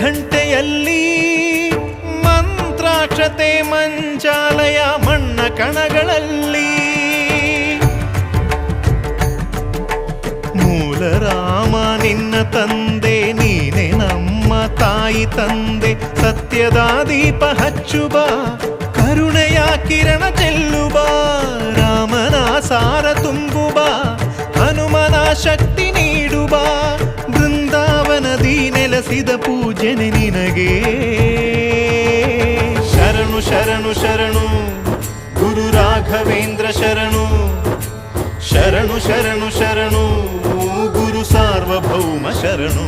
ಘಂಟೆಯಲ್ಲಿ ಮಂತ್ರಾಕ್ಷತೆ ಮಂಚಾಲಯ ಮಣ್ಣ ಕಣಗಳಲ್ಲಿ ಮೂಲ ರಾಮ ನಿನ್ನ ತಂದೆ ನೀನೆ ನಮ್ಮ ತಾಯಿ ತಂದೆ ಸತ್ಯದ ದೀಪ ಹಚ್ಚುಬ ಕರುಣೆಯ ಕಿರಣ ಚೆಲ್ಲುಬ ರಾಮನ ಸಾರ ತುಂಬುಬ ಹನುಮನ ಶಕ್ತಿ ನೀಡುಬ ಬೃಂದಾವನದಿ ನೆಲೆಸಿದ ಪೂಜನೆ ನಿನಗೆ ಶರಣು ಶರಣು ಶರಣು ಗುರು ರಾಘವೇಂದ್ರ ಶರಣು ಶರಣು ಶರಣು ಶರಣು ಗುರು ಸಾರ್ವಭೌಮ ಶರಣು.